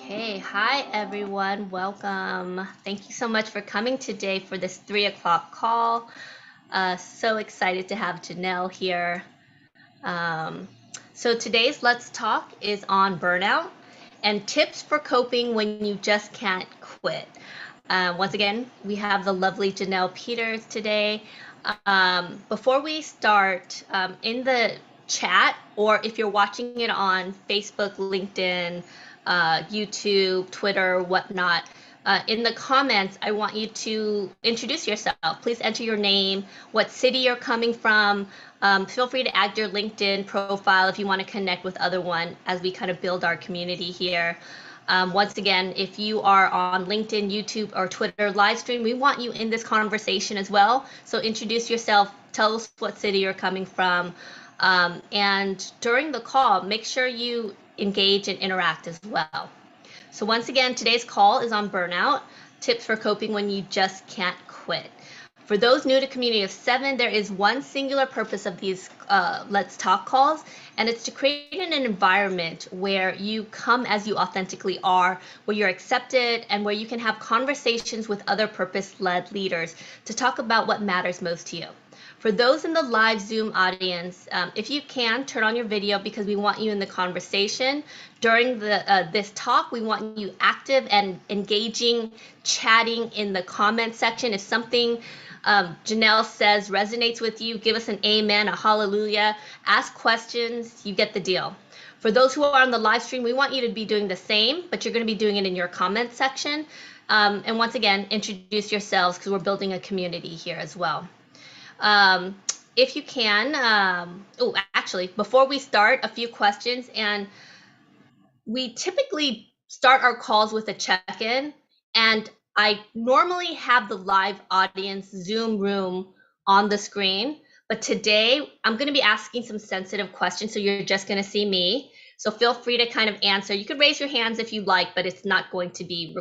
Okay, hi everyone, welcome. Thank you so much for coming today for this 3 o'clock call. So excited to have Janelle here. Um, so today's Let's Talk is on burnout and tips for coping when you just can't quit. Once again, we have the lovely Janelle Peters today. Before we start, in the chat, or if you're watching it on Facebook, LinkedIn, YouTube, Twitter, whatnot, in the comments, I want you to introduce yourself. Please enter your name, what city you're coming from. Feel free to add your LinkedIn profile if you want to connect with other one as we kind of build our community here. Once again, if you are on LinkedIn, YouTube, or Twitter live stream, we want you in this conversation as well. So introduce yourself, tell us what city you're coming from, and during the call, make sure you engage and interact as well. So once again, today's call is on burnout, tips for coping when you just can't quit. For those new to Community of Seven, there is one singular purpose of these Let's Talk calls, and it's to create an environment where you come as you authentically are, where you're accepted, and where you can have conversations with other purpose-led leaders to talk about what matters most to you. For those in the live Zoom audience, if you can, turn on your video because we want you in the conversation. During this talk, we want you active and engaging, chatting in the comment section. If something Janelle says resonates with you, give us an amen, a hallelujah. Ask questions, you get the deal. For those who are on the live stream, we want you to be doing the same, but you're going to be doing it in your comment section. And once again, introduce yourselves because we're building a community here as well. If you can, actually, before we start, a few questions. And we typically start our calls with a check-in. And I normally have the live audience Zoom room on the screen. But today, I'm going to be asking some sensitive questions. So you're just going to see me. So feel free to kind of answer. You could raise your hands if you like, but it's not going to be,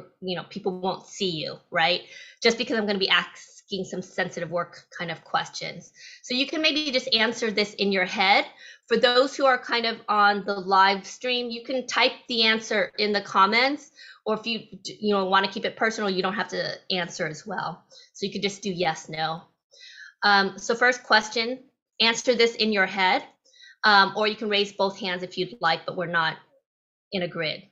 people won't see you, right? Just because I'm going to be asking some sensitive work kind of questions. So you can maybe just answer this in your head. For those who are kind of on the live stream, you can type the answer in the comments, or if you want to keep it personal, you don't have to answer as well. So you could just do yes, no. So first question, answer this in your head, or you can raise both hands if you'd like, but we're not in a grid.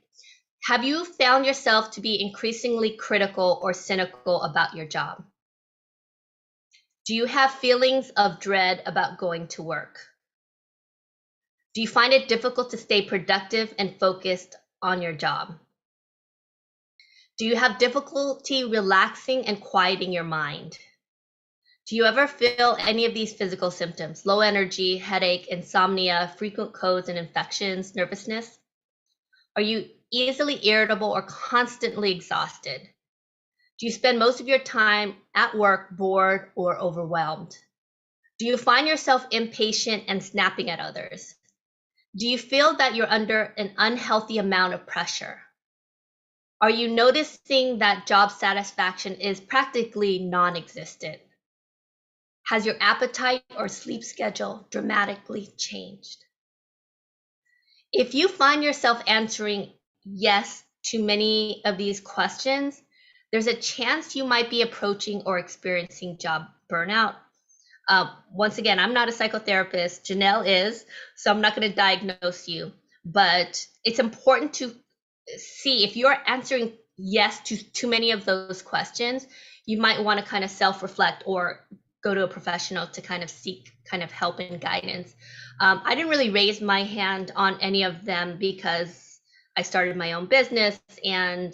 Have you found yourself to be increasingly critical or cynical about your job? Do you have feelings of dread about going to work? Do you find it difficult to stay productive and focused on your job? Do you have difficulty relaxing and quieting your mind? Do you ever feel any of these physical symptoms? Low energy, headache, insomnia, frequent colds and infections, nervousness? Are you easily irritable or constantly exhausted? Do you spend most of your time at work bored or overwhelmed? Do you find yourself impatient and snapping at others? Do you feel that you're under an unhealthy amount of pressure? Are you noticing that job satisfaction is practically non-existent? Has your appetite or sleep schedule dramatically changed? If you find yourself answering yes to many of these questions, there's a chance you might be approaching or experiencing job burnout. Once again, I'm not a psychotherapist. Janelle is, so I'm not going to diagnose you. But it's important to see if you're answering yes to too many of those questions, you might want to kind of self-reflect or go to a professional to kind of seek kind of help and guidance. I didn't really raise my hand on any of them because I started my own business. And,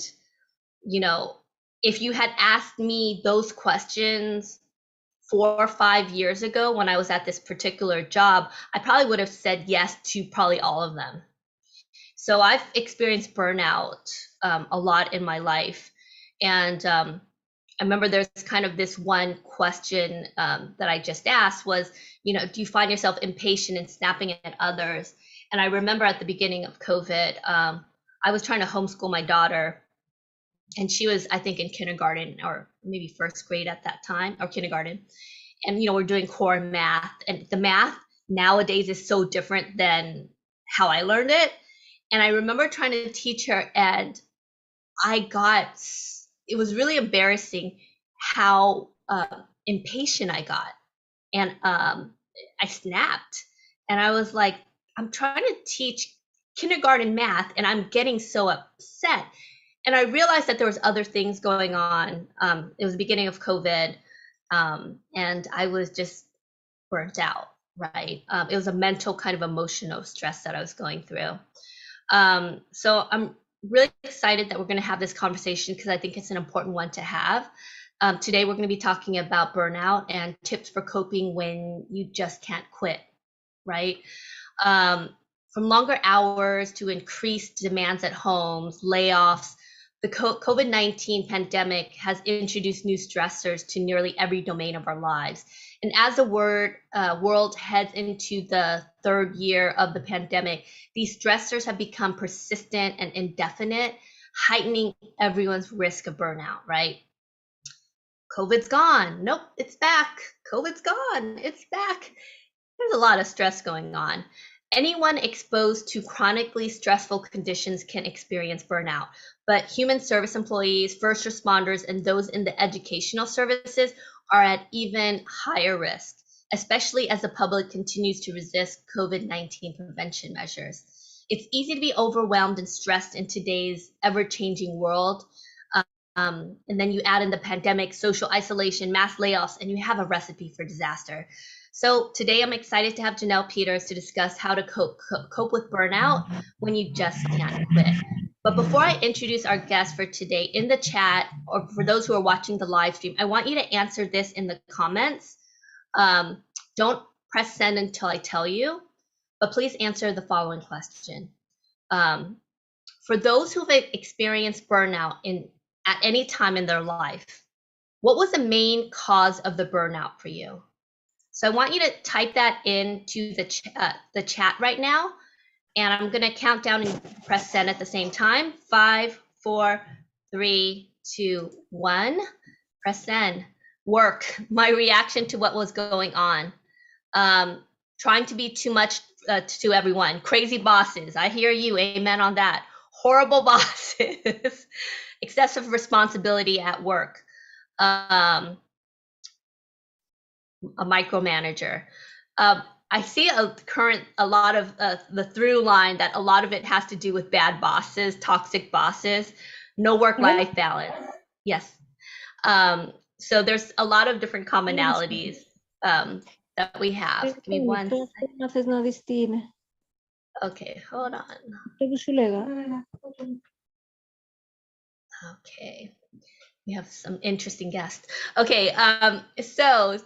if you had asked me those questions 4 or 5 years ago when I was at this particular job, I probably would have said yes to probably all of them. So I've experienced burnout a lot in my life. And I remember there's kind of this one question that I just asked was, do you find yourself impatient and snapping at others? And I remember at the beginning of COVID, I was trying to homeschool my daughter, and she was, I think, in kindergarten or maybe first grade at that time, or kindergarten. And, we're doing core math, and the math nowadays is so different than how I learned it. And I remember trying to teach her, and it was really embarrassing how impatient I got. And I snapped. And I was like, I'm trying to teach kindergarten math and I'm getting so upset. And I realized that there was other things going on. It was the beginning of COVID, and I was just burnt out, right? It was a mental kind of emotional stress that I was going through. So I'm really excited that we're going to have this conversation because I think it's an important one to have. Today, we're going to be talking about burnout and tips for coping when you just can't quit, right? From longer hours to increased demands at homes, layoffs, the COVID-19 pandemic has introduced new stressors to nearly every domain of our lives. And as the world heads into the third year of the pandemic, these stressors have become persistent and indefinite, heightening everyone's risk of burnout, right? COVID's gone. Nope, it's back. COVID's gone. It's back. There's a lot of stress going on. Anyone exposed to chronically stressful conditions can experience burnout, but human service employees, first responders, and those in the educational services are at even higher risk, especially as the public continues to resist COVID-19 prevention measures. It's easy to be overwhelmed and stressed in today's ever-changing world. And then you add in the pandemic, social isolation, mass layoffs, and you have a recipe for disaster. So today I'm excited to have Janelle Peters to discuss how to cope with burnout when you just can't quit. But before I introduce our guest for today, in the chat, or for those who are watching the live stream, I want you to answer this in the comments. Don't press send until I tell you, but please answer the following question. For those who've experienced burnout at any time in their life, what was the main cause of the burnout for you? So I want you to type that into the chat right now, and I'm going to count down and press send at the same time. 5, 4, 3, 2, 1. Press send. Work. My reaction to what was going on. Trying to be too much to everyone. Crazy bosses. I hear you. Amen on that. Horrible bosses. Excessive responsibility at work. A micromanager. I see a lot of the through line that a lot of it has to do with bad bosses, toxic bosses, no work-life balance. Yes. So there's a lot of different commonalities that we have. Give me one second. Okay, hold on. Okay. We have some interesting guests. Okay, so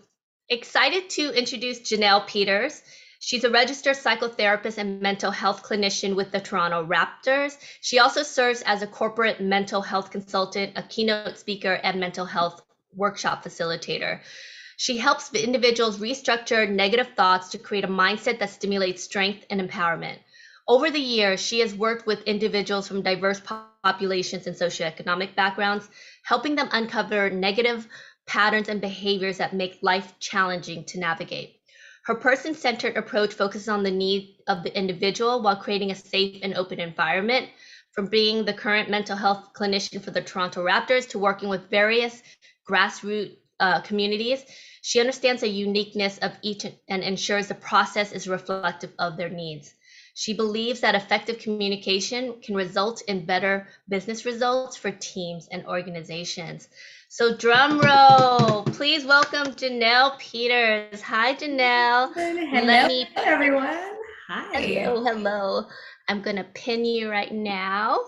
excited to introduce Janelle Peters. She's a registered psychotherapist and mental health clinician with the Toronto Raptors. She also serves as a corporate mental health consultant, a keynote speaker, and mental health workshop facilitator. She helps individuals restructure negative thoughts to create a mindset that stimulates strength and empowerment. Over the years, she has worked with individuals from diverse populations and socioeconomic backgrounds, helping them uncover negative patterns and behaviors that make life challenging to navigate. Her person-centered approach focuses on the needs of the individual while creating a safe and open environment. From being the current mental health clinician for the Toronto Raptors to working with various grassroots communities, she understands the uniqueness of each and ensures the process is reflective of their needs. She believes that effective communication can result in better business results for teams and organizations. So drum roll, please welcome Janelle Peters. Hi, Janelle. Hello, everyone. Hi. Hello. I'm going to pin you right now.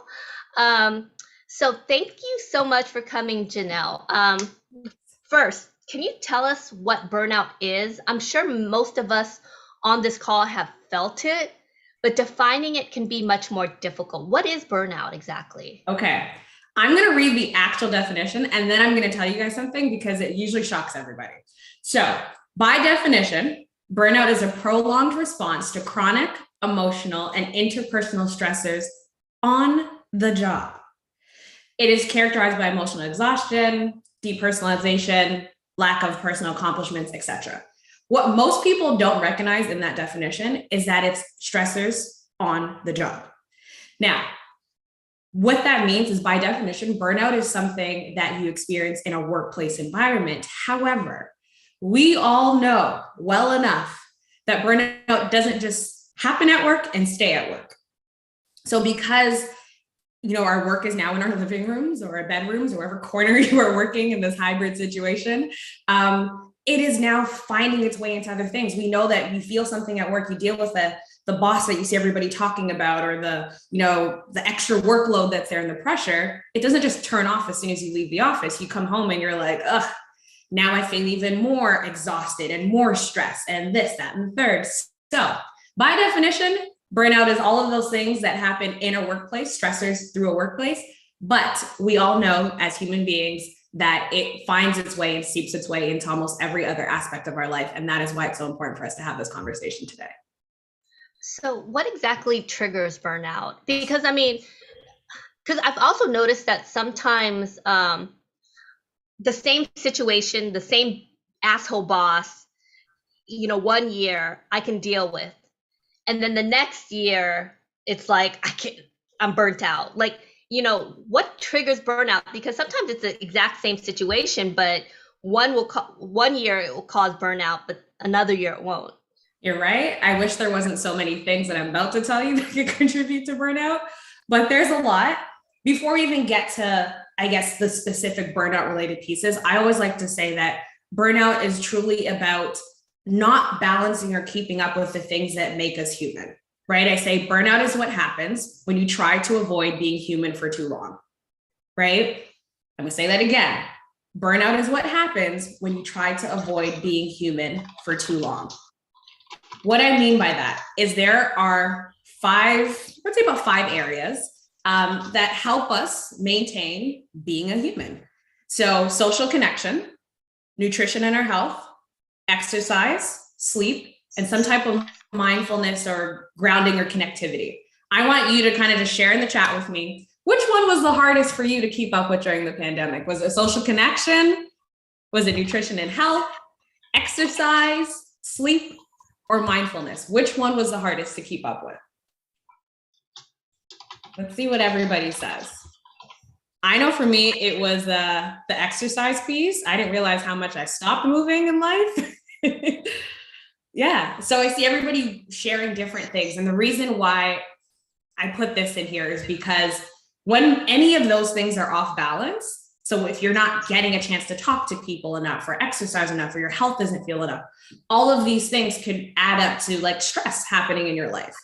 So thank you so much for coming, Janelle. First, can you tell us what burnout is? I'm sure most of us on this call have felt it, but defining it can be much more difficult. What is burnout exactly? Okay, I'm going to read the actual definition and then I'm going to tell you guys something because it usually shocks everybody. So by definition, burnout is a prolonged response to chronic, emotional, and interpersonal stressors on the job. It is characterized by emotional exhaustion, depersonalization, lack of personal accomplishments, etc. What most people don't recognize in that definition is that it's stressors on the job. Now, What that means is, by definition, burnout is something that you experience in a workplace environment. However, we all know well enough that burnout doesn't just happen at work and stay at work. So because our work is now in our living rooms or our bedrooms or wherever corner you are working in this hybrid situation, it is now finding its way into other things. We know that you feel something at work, you deal with the boss that you see everybody talking about, or the extra workload that's there and the pressure. It doesn't just turn off as soon as you leave the office. You come home and you're like, ugh, now I feel even more exhausted and more stressed and this, that, and the third. So by definition, burnout is all of those things that happen in a workplace, stressors through a workplace. But we all know as human beings that it finds its way and seeps its way into almost every other aspect of our life. And that is why it's so important for us to have this conversation today. So what exactly triggers burnout? Because I've also noticed that sometimes the same situation, the same asshole boss, 1 year I can deal with. And then the next year, it's like, I'm burnt out. Like, what triggers burnout? Because sometimes it's the exact same situation, but one year it will cause burnout, but another year it won't. You're right. I wish there wasn't so many things that I'm about to tell you that could contribute to burnout, but there's a lot. Before we even get to, I guess, the specific burnout related pieces, I always like to say that burnout is truly about not balancing or keeping up with the things that make us human, right? I say burnout is what happens when you try to avoid being human for too long, right? I'm gonna say that again. Burnout is what happens when you try to avoid being human for too long. What I mean by that is there are about five areas that help us maintain being a human. So social connection, nutrition and our health, exercise, sleep, and some type of mindfulness or grounding or connectivity. I want you to kind of just share in the chat with me, which one was the hardest for you to keep up with during the pandemic? Was it social connection? Was it nutrition and health, exercise, sleep, or mindfulness? Which one was the hardest to keep up with? Let's see what everybody says. I know for me, it was the exercise piece. I didn't realize how much I stopped moving in life. Yeah. So I see everybody sharing different things. And the reason why I put this in here is because when any of those things are off balance, so if you're not getting a chance to talk to people enough, or exercise enough, or your health doesn't feel enough, all of these things could add up to like stress happening in your life.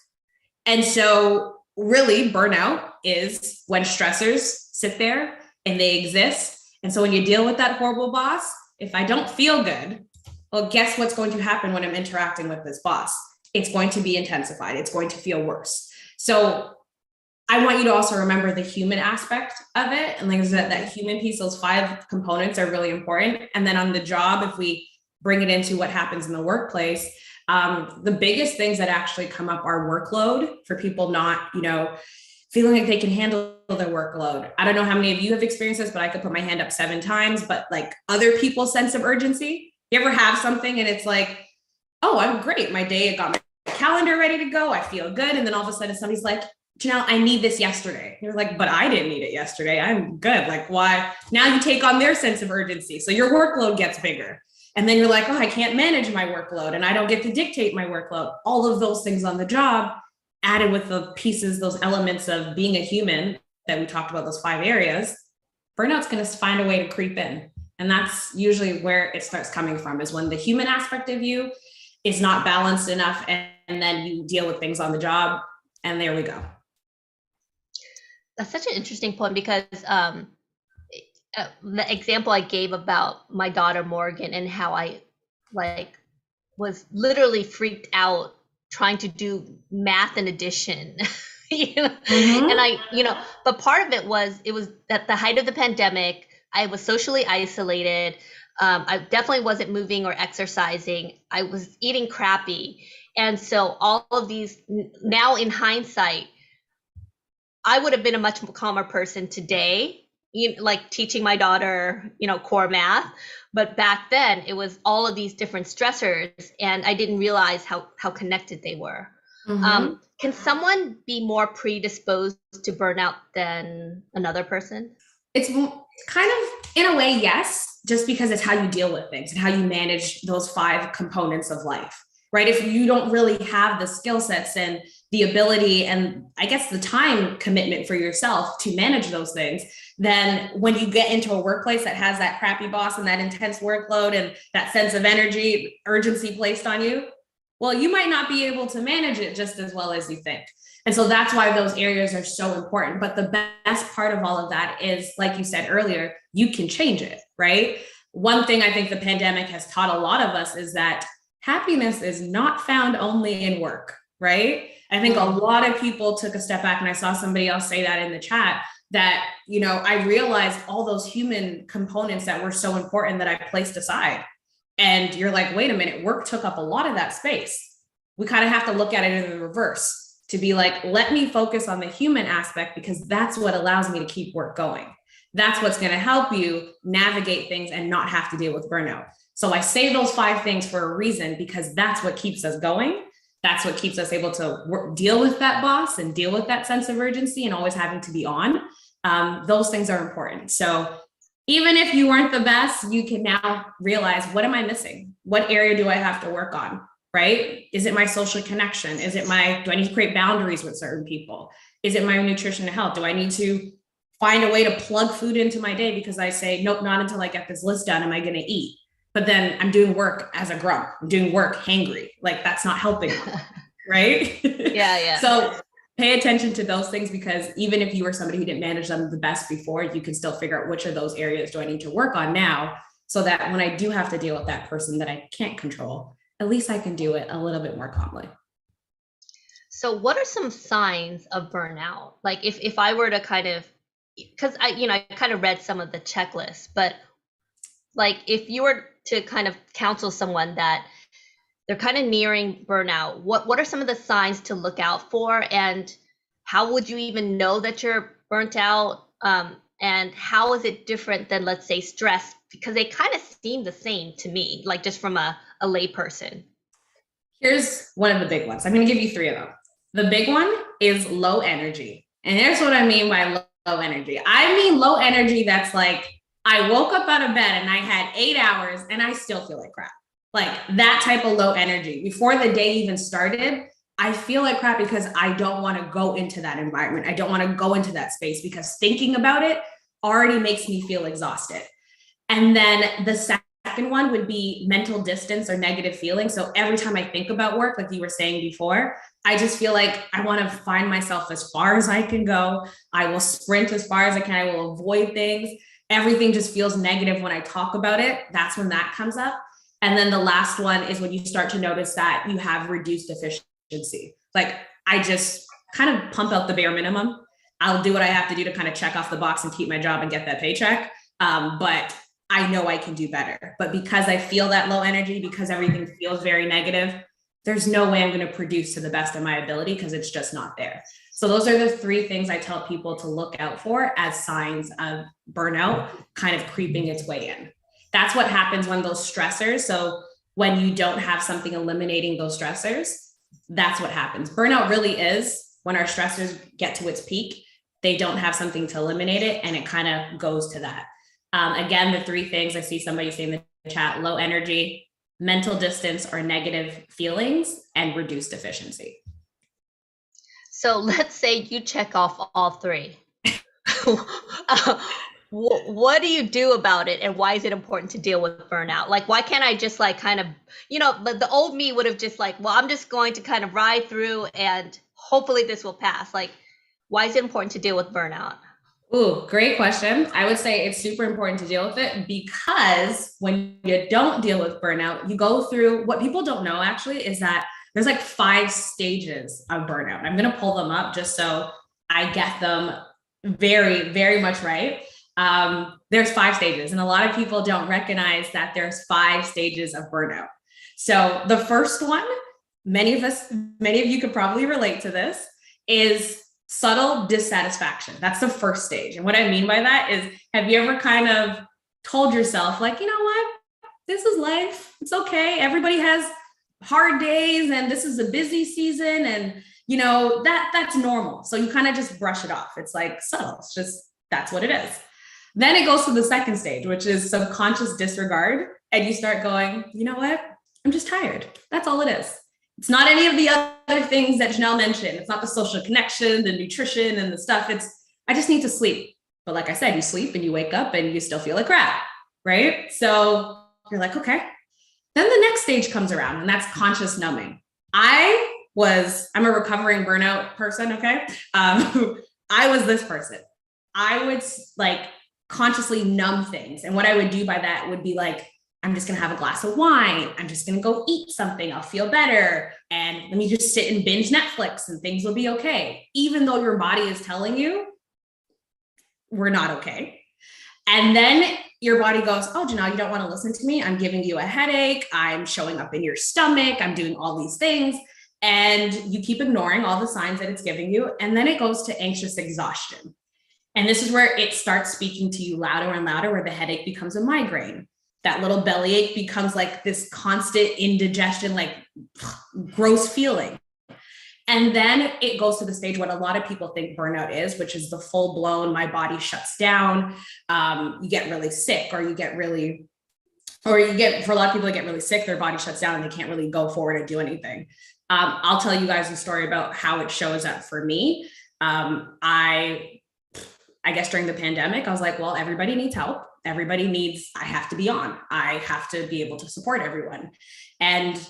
And so really burnout is when stressors sit there and they exist. And so when you deal with that horrible boss, if I don't feel good, well, guess what's going to happen when I'm interacting with this boss? It's going to be intensified. It's going to feel worse. So I want you to also remember the human aspect of it. And like that human piece, those 5 components are really important. And then on the job, if we bring it into what happens in the workplace, the biggest things that actually come up are workload, for people not, feeling like they can handle their workload. I don't know how many of you have experienced this, but I could put my hand up 7 times, but like other people's sense of urgency. You ever have something and it's like, oh, I'm great. My day, I got my calendar ready to go. I feel good. And then all of a sudden somebody's like, Janelle, I need this yesterday. You're like, but I didn't need it yesterday. I'm good. Like, why? Now you take on their sense of urgency. So your workload gets bigger. And then you're like, oh, I can't manage my workload and I don't get to dictate my workload. All of those things on the job, added with the pieces, those elements of being a human that we talked about, those 5 areas, burnout's going to find a way to creep in. And that's usually where it starts coming from, is when the human aspect of you is not balanced enough. And then you deal with things on the job. And there we go. That's such an interesting point, because the example I gave about my daughter Morgan and how I was literally freaked out trying to do math and addition. Mm-hmm. And but part of it was at the height of the pandemic. I was socially isolated. I definitely wasn't moving or exercising. I was eating crappy. And so all of these, now in hindsight, I would have been a much calmer person today, like teaching my daughter, core math. But back then it was all of these different stressors and I didn't realize how connected they were. Mm-hmm. Can someone be more predisposed to burnout than another person? It's kind of, in a way, yes, just because it's how you deal with things and how you manage those 5 components of life, right? If you don't really have the skill sets and the ability and I guess the time commitment for yourself to manage those things, then when you get into a workplace that has that crappy boss and that intense workload and that sense of energy, urgency placed on you, well, you might not be able to manage it just as well as you think. And so that's why those areas are so important. But the best part of all of that is, like you said earlier, you can change it, right? One thing I think the pandemic has taught a lot of us is that happiness is not found only in work, right? I think a lot of people took a step back, and I saw somebody else say that in the chat, that, I realized all those human components that were so important that I placed aside. And you're like, wait a minute, work took up a lot of that space. We kind of have to look at it in the reverse to be like, let me focus on the human aspect, because that's what allows me to keep work going. That's what's going to help you navigate things and not have to deal with burnout. So I say those 5 things for a reason, because that's what keeps us going. That's what keeps us able to deal with that boss and deal with that sense of urgency and always having to be on. Those things are important. So even if you weren't the best, you can now realize, what am I missing? What area do I have to work on? Right? Is it my social connection? Do I need to create boundaries with certain people? Is it my nutrition and health? Do I need to find a way to plug food into my day because I say, nope, not until I get this list done am I going to eat. But then I'm doing work as a grump. I'm doing work hangry. Like, that's not helping, right? Yeah. So pay attention to those things, because even if you were somebody who didn't manage them the best before, you can still figure out which of those areas do I need to work on now, so that when I do have to deal with that person that I can't control, at least I can do it a little bit more calmly. So what are some signs of burnout? Like if I were to kind of, because I kind of read some of the checklists, but like if you were to kind of counsel someone that they're kind of nearing burnout, what are some of the signs to look out for, and how would you even know that you're burnt out? And how is it different than, let's say, stress? Because they kind of seem the same to me, like just from a lay person. Here's one of the big ones. I'm going to give you 3 of them. The big one is low energy. And here's what I mean by low energy. I mean low energy that's like, I woke up out of bed and I had 8 hours and I still feel like crap. Like that type of low energy. Before the day even started, I feel like crap because I don't want to go into that environment. I don't want to go into that space because thinking about it already makes me feel exhausted. And then the second one would be mental distance or negative feelings. So every time I think about work, like you were saying before, I just feel like I want to find myself as far as I can go. I will sprint as far as I can. I will avoid things. Everything just feels negative when I talk about it. That's when that comes up. And then the last one is when you start to notice that you have reduced efficiency. Like I just kind of pump out the bare minimum. I'll do what I have to do to kind of check off the box and keep my job and get that paycheck. But I know I can do better. But because I feel that low energy, because everything feels very negative, there's no way I'm going to produce to the best of my ability because it's just not there. So those are the 3 things I tell people to look out for as signs of burnout kind of creeping its way in. That's what happens when those stressors. So when you don't have something eliminating those stressors, that's what happens. Burnout really is when our stressors get to its peak, they don't have something to eliminate it. And it kind of goes to that. Again, the 3 things I see somebody saying in the chat: low energy, mental distance or negative feelings, and reduced efficiency. So let's say you check off all 3. What do you do about it, and why is it important to deal with burnout? Like, why can't I just like kind of, the old me would have just like, well, I'm just going to kind of ride through and hopefully this will pass. Like, why is it important to deal with burnout? Ooh, great question. I would say it's super important to deal with it because when you don't deal with burnout, you go through, what people don't know actually is that there's like 5 stages of burnout. I'm going to pull them up just so I get them very, very much right. There's 5 stages, and a lot of people don't recognize that there's 5 stages of burnout. So the first one, many of you could probably relate to this, is subtle dissatisfaction. That's the first stage. And what I mean by that is, have you ever kind of told yourself, like, you know what, this is life. It's okay. Everybody has hard days, and this is a busy season, and that's normal. So you kind of just brush it off. It's like subtle. It's just, that's what it is. Then it goes to the second stage, which is subconscious disregard. And you start going, you know what? I'm just tired. That's all it is. It's not any of the other things that Janelle mentioned. It's not the social connection, the nutrition, and the stuff. I just need to sleep. But like I said, you sleep and you wake up and you still feel like crap, right? So you're like, okay. Then the next stage comes around, and that's conscious numbing. I'm a recovering burnout person, okay? I was this person. I would like consciously numb things. And what I would do by that would be like, I'm just going to have a glass of wine. I'm just going to go eat something. I'll feel better. And let me just sit and binge Netflix and things will be okay. Even though your body is telling you we're not okay. And then your body goes, oh, Janelle, you don't want to listen to me. I'm giving you a headache. I'm showing up in your stomach. I'm doing all these things. And you keep ignoring all the signs that it's giving you. And then it goes to anxious exhaustion. And this is where it starts speaking to you louder and louder, where the headache becomes a migraine. That little bellyache becomes like this constant indigestion, like gross feeling. And then it goes to the stage what a lot of people think burnout is, which is the full blown, my body shuts down. You get really sick, for a lot of people that get really sick, their body shuts down and they can't really go forward and do anything. I'll tell you guys a story about how it shows up for me. I guess during the pandemic, I was like, well, everybody needs help. I have to be on. I have to be able to support everyone. And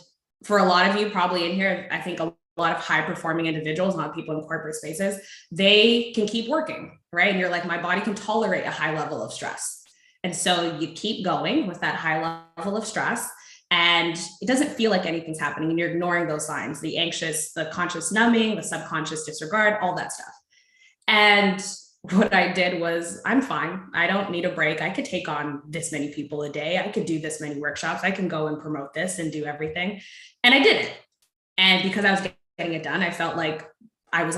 for a lot of you probably in here, I think a lot of high performing individuals, not people in corporate spaces, they can keep working, right? And you're like, my body can tolerate a high level of stress. And so you keep going with that high level of stress, and it doesn't feel like anything's happening, and you're ignoring those signs, the anxious, the conscious numbing, the subconscious disregard, all that stuff. And what I did was, I'm fine. I don't need a break. I could take on this many people a day. I could do this many workshops. I can go and promote this and do everything. And I did it. And because I was getting it done, I felt like I was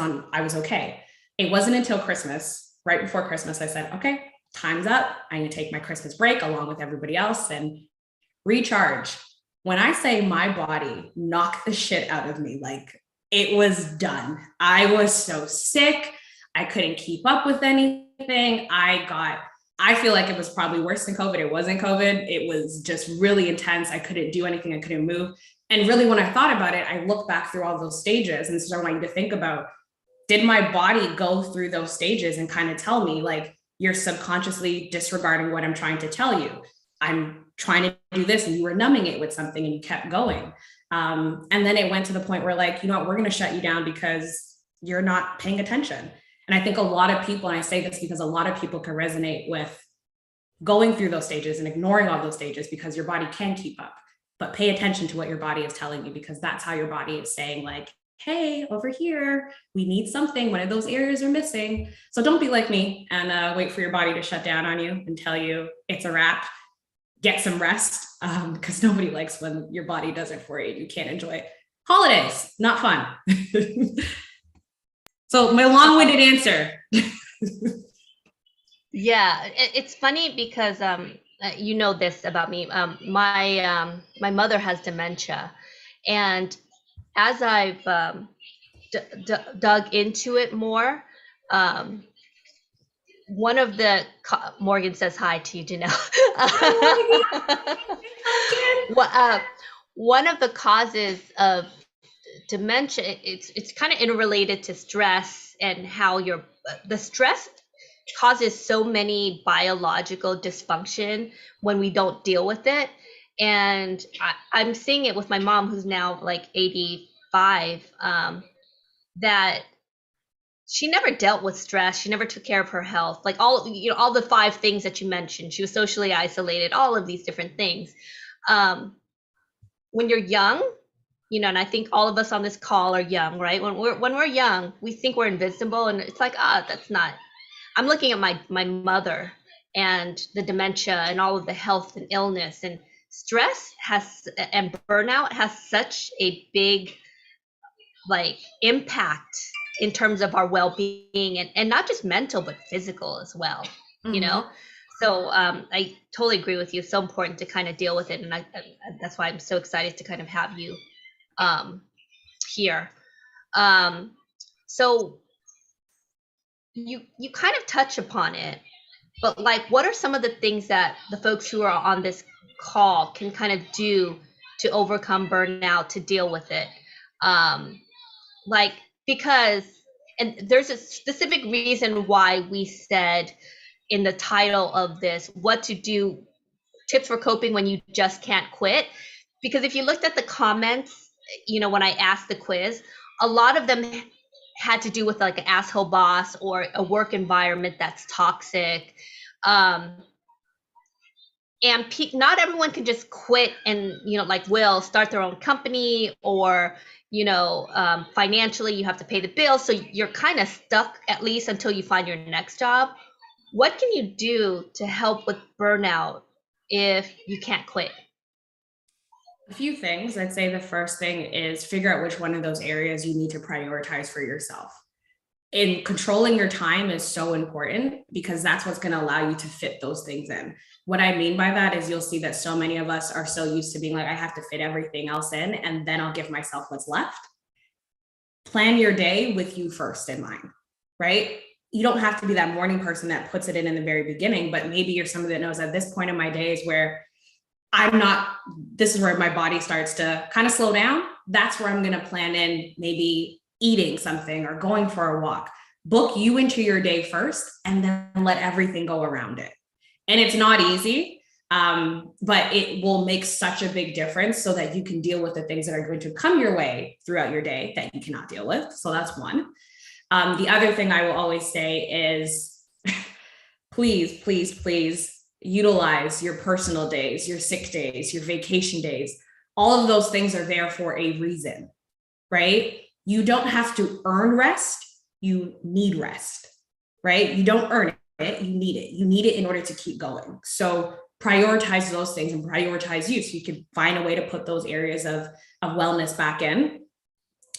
okay. It wasn't until Christmas, right before Christmas, I said, okay, time's up. I'm going to take my Christmas break along with everybody else and recharge. When I say my body knocked the shit out of me, like it was done. I was so sick. I couldn't keep up with anything. I feel like it was probably worse than COVID. It wasn't COVID. It was just really intense. I couldn't do anything. I couldn't move. And really, when I thought about it, I look back through all those stages. And this is what I want you to think about. Did my body go through those stages and kind of tell me, like, you're subconsciously disregarding what I'm trying to tell you? I'm trying to do this and you were numbing it with something and you kept going. And then it went to the point where, like, you know what, we're going to shut you down because you're not paying attention. And I think a lot of people, and I say this because a lot of people can resonate with going through those stages and ignoring all those stages, because your body can keep up, but pay attention to what your body is telling you, because that's how your body is saying, like, hey, over here, we need something. One of those areas are missing. So don't be like me and wait for your body to shut down on you and tell you it's a wrap. Get some rest, because nobody likes when your body does it for you. You can't enjoy it. Holidays, not fun. So my long-winded answer. Yeah, it's funny because you know this about me. My mother has dementia, and as I've dug into it more, one of the Morgan says hi to you, Janelle. One of the causes of dementia, it's kind of interrelated to stress, and how the stress causes so many biological dysfunction when we don't deal with it. And I'm seeing it with my mom, who's now like 85, that she never dealt with stress. She never took care of her health. Like all the 5 things that you mentioned. She was socially isolated, all of these different things. When you're young, and I think all of us on this call are young, right? When we're young, we think we're invincible, and it's like, that's not. I'm looking at my mother and the dementia and all of the health and illness, and stress and burnout has such a big, like, impact in terms of our well-being, and not just mental, but physical as well, Mm-hmm. So I totally agree with you. It's so important to kind of deal with it. And that's why I'm so excited to kind of have you here. Um, so you kind of touch upon it, but like, what are some of the things that the folks who are on this call can kind of do to overcome burnout, to deal with it? Um, like, because, and there's a specific reason why we said in the title of this, what to do, tips for coping when you just can't quit. Because if you looked at the comments, when I asked the quiz, a lot of them had to do with like an asshole boss or a work environment that's toxic. Um, and not everyone can just quit and, like Will, start their own company, or, financially you have to pay the bills. So you're kind of stuck, at least until you find your next job. What can you do to help with burnout if you can't quit? A few things. I'd say the first thing is figure out which one of those areas you need to prioritize for yourself. And controlling your time is so important because that's what's going to allow you to fit those things in. What I mean by that is you'll see that so many of us are so used to being like, I have to fit everything else in and then I'll give myself what's left. Plan your day with you first in mind, right? You don't have to be that morning person that puts it in the very beginning, but maybe you're somebody that knows at this point in my day is where this is where my body starts to kind of slow down. That's where I'm going to plan in maybe eating something or going for a walk. Book you into your day first and then let everything go around it. And it's not easy, but it will make such a big difference so that you can deal with the things that are going to come your way throughout your day that you cannot deal with. So that's one. The other thing I will always say is please, please, please utilize your personal days, your sick days, your vacation days. All of those things are there for a reason, right? You don't have to earn rest. You need rest, right? You don't earn it. You need it. You need it in order to keep going. So prioritize those things and prioritize you so you can find a way to put those areas of wellness back in.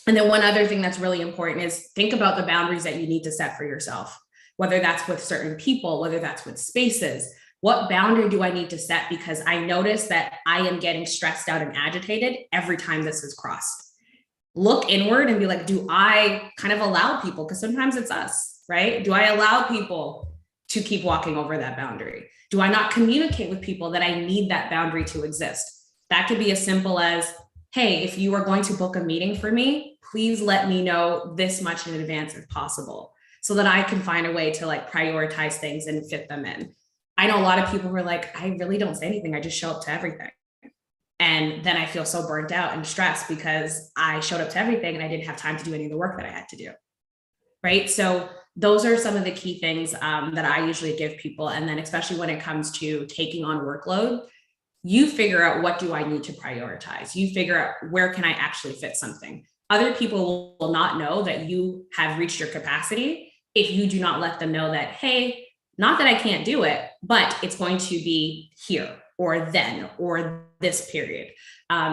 And then one other thing that's really important is think about the boundaries that you need to set for yourself, whether that's with certain people, whether that's with spaces. What boundary do I need to set? Because I notice that I am getting stressed out and agitated every time this is crossed. Look inward and be like, do I kind of allow people? Because sometimes it's us, right? Do I allow people to keep walking over that boundary? Do I not communicate with people that I need that boundary to exist? That could be as simple as, hey, if you are going to book a meeting for me, please let me know this much in advance if possible, so that I can find a way to like prioritize things and fit them in. I know a lot of people who are like, I really don't say anything. I just show up to everything. And then I feel so burnt out and stressed because I showed up to everything and I didn't have time to do any of the work that I had to do. Right. So those are some of the key things that I usually give people. And then especially when it comes to taking on workload, you figure out what do I need to prioritize. You figure out where can I actually fit something. Other people will not know that you have reached your capacity if you do not let them know that, hey, not that I can't do it, but it's going to be here or then or this period.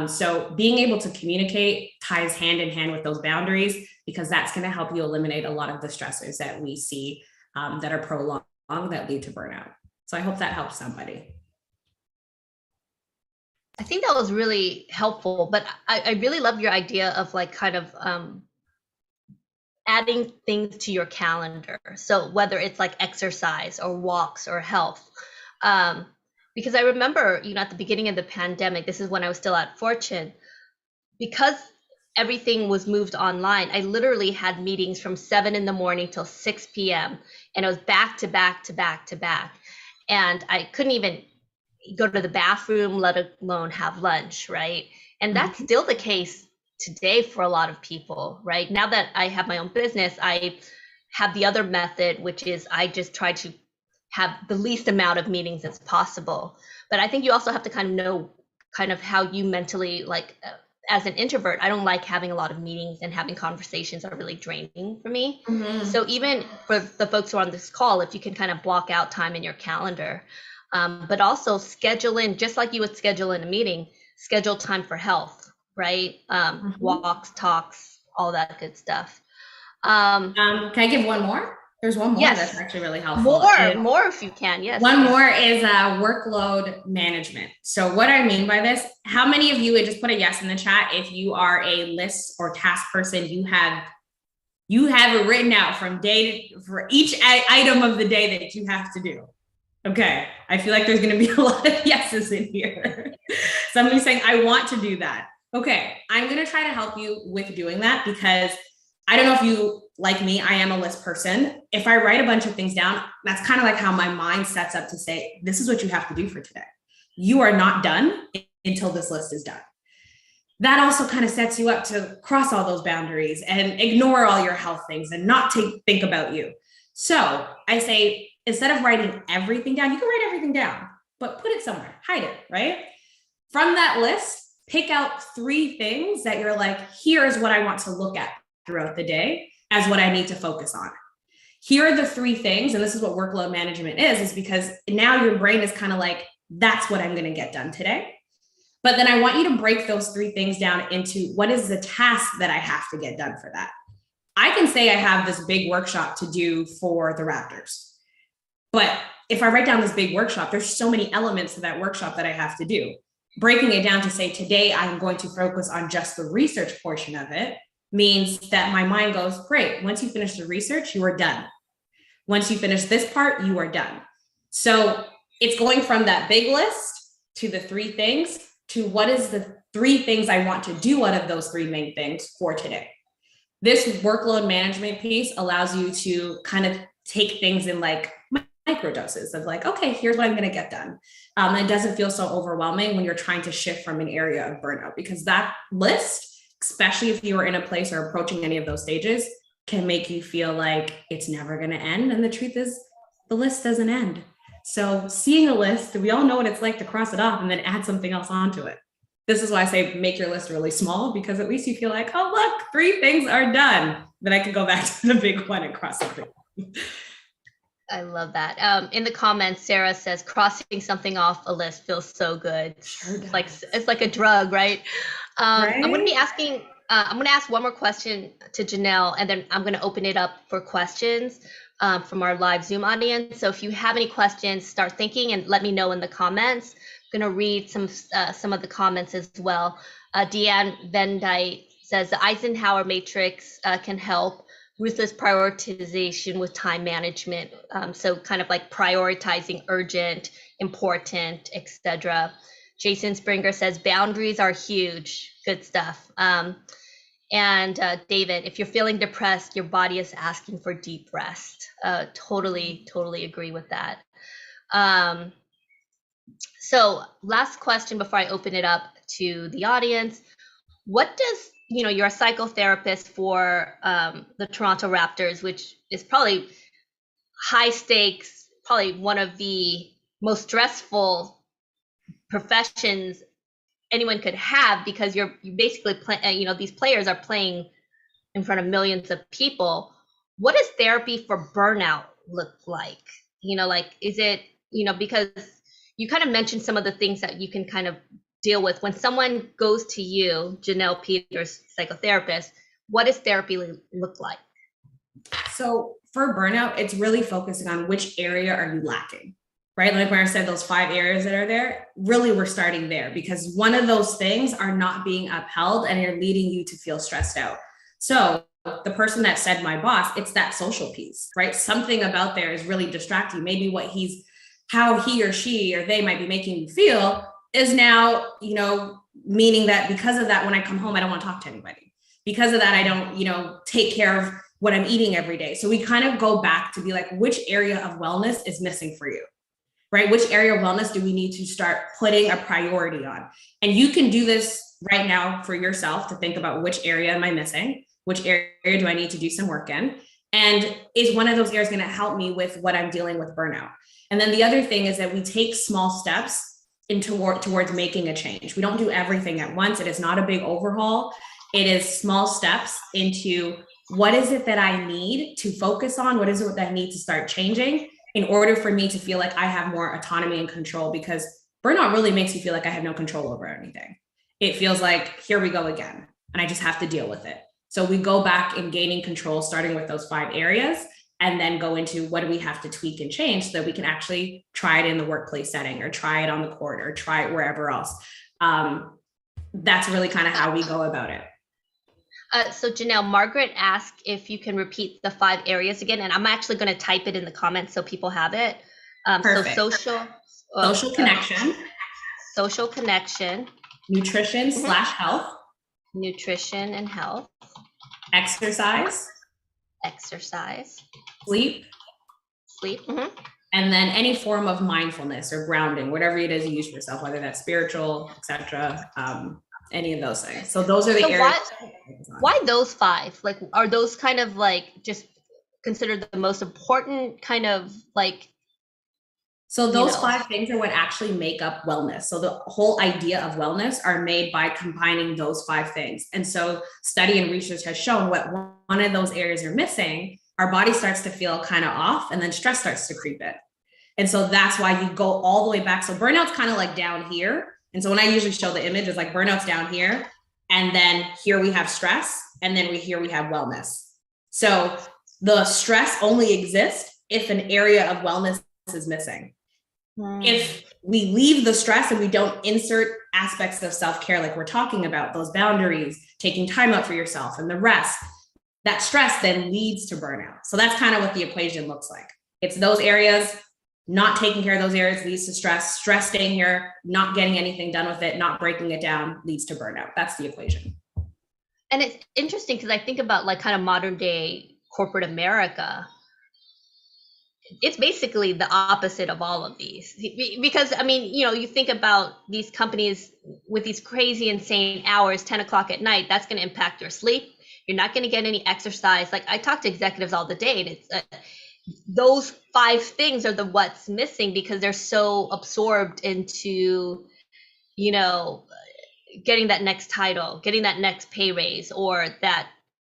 So being able to communicate ties hand in hand with those boundaries, because that's going to help you eliminate a lot of the stressors that we see that are prolonged that lead to burnout. So I hope that helps somebody. I think that was really helpful, but I really love your idea of like kind of adding things to your calendar. So whether it's like exercise or walks or health. Because I remember, at the beginning of the pandemic, this is when I was still at Fortune, because everything was moved online, I literally had meetings from 7 in the morning till 6 p.m. And it was back to back to back to back. And I couldn't even go to the bathroom, let alone have lunch, right? And that's still the case today for a lot of people, right? Now that I have my own business, I have the other method, which is I just try to have the least amount of meetings as possible. But I think you also have to kind of know kind of how you mentally, like as an introvert, I don't like having a lot of meetings, and having conversations are really draining for me. So even for the folks who are on this call, if you can kind of block out time in your calendar, but also schedule in, just like you would schedule in a meeting, schedule time for health, right? Walks, talks, all that good stuff. Can I give one more? There's one more Yes. that's actually really helpful. More if you can. Yes. One more is workload management. So what I mean by this, how many of you would just put a yes in the chat if you are a list or task person, you have it written out from for each item of the day that you have to do. Okay, I feel like there's going to be a lot of yeses in here. Somebody's saying, I want to do that. Okay, I'm going to try to help you with doing that because I don't know if you, like me, I am a list person. If I write a bunch of things down, that's kind of like how my mind sets up to say, this is what you have to do for today. You are not done until this list is done. That also kind of sets you up to cross all those boundaries and ignore all your health things and not think about you. So I say, instead of writing everything down, you can write everything down, but put it somewhere, hide it, right? From that list, pick out 3 things that you're like, here's what I want to look at throughout the day as what I need to focus on. Here are the 3 things, and this is what workload management is because now your brain is kind of like, that's what I'm going to get done today. But then I want you to break those 3 things down into what is the task that I have to get done for that. I can say I have this big workshop to do for the Raptors. But if I write down this big workshop, there's so many elements to that workshop that I have to do. Breaking it down to say, today I'm going to focus on just the research portion of it means that my mind goes, great. Once you finish the research, you are done. Once you finish this part, you are done. So it's going from that big list to the 3 things to what is the 3 things I want to do out of those 3 main things for today. This workload management piece allows you to kind of take things in like micro doses of like, okay, here's what I'm going to get done. It doesn't feel so overwhelming when you're trying to shift from an area of burnout, because that list, especially if you are in a place or approaching any of those stages, can make you feel like it's never going to end. And the truth is, the list doesn't end. So seeing a list, we all know what it's like to cross it off and then add something else onto it. This is why I say make your list really small, because at least you feel like, oh, look, 3 things are done. Then I can go back to the big one and cross it. I love that. In the comments, Sarah says crossing something off a list feels so good. Sure does. It's like a drug, right? Right? I'm going to be asking. I'm going to ask one more question to Janelle, and then I'm going to open it up for questions from our live Zoom audience. So if you have any questions, start thinking and let me know in the comments. I'm going to read some of the comments as well. Deanne Vendyke says the Eisenhower matrix can help. Ruthless prioritization with time management. So kind of like prioritizing urgent, important, etc. Jason Springer says boundaries are huge. Good stuff. And David, if you're feeling depressed, your body is asking for deep rest. Totally agree with that. So last question before I open it up to the audience. What does, you're a psychotherapist for the Toronto Raptors, which is probably high stakes, probably one of the most stressful professions anyone could have, because you basically play, these players are playing in front of millions of people. What does therapy for burnout look like? Is it, because you kind of mentioned some of the things that you can kind of deal with when someone goes to you, Janelle Peters, psychotherapist. What does therapy look like? So for burnout, it's really focusing on which area are you lacking, right? Like when I said those 5 areas that are there, really we're starting there, because one of those things are not being upheld and are leading you to feel stressed out. So the person that said my boss, it's that social piece, right? Something about there is really distracting. Maybe how he or she or they might be making you feel is now, meaning that because of that, when I come home, I don't want to talk to anybody. Because of that, I don't, take care of what I'm eating every day. So we kind of go back to be like, which area of wellness is missing for you, right? Which area of wellness do we need to start putting a priority on? And you can do this right now for yourself to think about which area am I missing? Which area do I need to do some work in? And is one of those areas going to help me with what I'm dealing with burnout? And then the other thing is that we take small steps towards making a change. We don't do everything at once. It is not a big overhaul. It is small steps into what is it that I need to focus on? What is it that I need to start changing in order for me to feel like I have more autonomy and control? Because burnout really makes you feel like I have no control over anything. It feels like, here we go again, and I just have to deal with it. So we go back in gaining control, starting with those 5 areas. and then go into what do we have to tweak and change so that we can actually try it in the workplace setting or try it on the court or try it wherever else. That's really kind of how we go about it. So Janelle, Margaret asked if you can repeat the 5 areas again, and I'm actually going to type it in the comments so people have it. Perfect. So social connection, social connection, nutrition / health, nutrition and health, exercise, sleep, and then any form of mindfulness or grounding, whatever it is you use for yourself, whether that's spiritual, etc. Any of those things. So those are the areas. Why those 5? Like, are those kind of like just considered the most important kind of like? So those 5 things are what actually make up wellness. So the whole idea of wellness are made by combining those 5 things. And so study and research has shown what one of those areas are missing, our body starts to feel kind of off, and then stress starts to creep in. And so that's why you go all the way back. So burnout's kind of like down here. And so when I usually show the image, it's like burnout's down here. And then here we have stress. And then here we have wellness. So the stress only exists if an area of wellness is missing. If we leave the stress and we don't insert aspects of self-care, like we're talking about, those boundaries, taking time out for yourself and the rest, that stress then leads to burnout. So that's kind of what the equation looks like. It's those areas. Not taking care of those areas leads to stress. Stress staying here, not getting anything done with it, not breaking it down leads to burnout. That's the equation. And it's interesting because I think about like kind of modern day corporate America. It's basically the opposite of all of these. Because, I mean, you think about these companies with these crazy, insane hours, 10 o'clock at night, that's going to impact your sleep. You're not going to get any exercise. Like I talk to executives all the day, and it's those 5 things are the what's missing because they're so absorbed into, getting that next title, getting that next pay raise, or that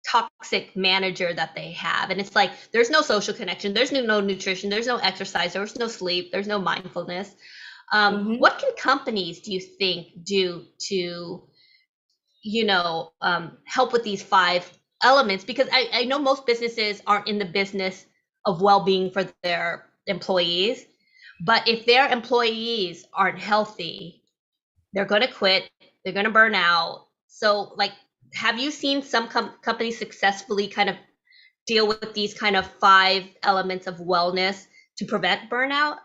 toxic manager that they have. And it's like, there's no social connection. There's no nutrition. There's no exercise. There's no sleep. There's no mindfulness. What can companies, do you think, do to, help with these 5 elements? Because I know most businesses aren't in the business of well-being for their employees, but if their employees aren't healthy, they're going to quit, they're going to burn out. So like, have you seen some companies successfully kind of deal with these kind of 5 elements of wellness to prevent burnout?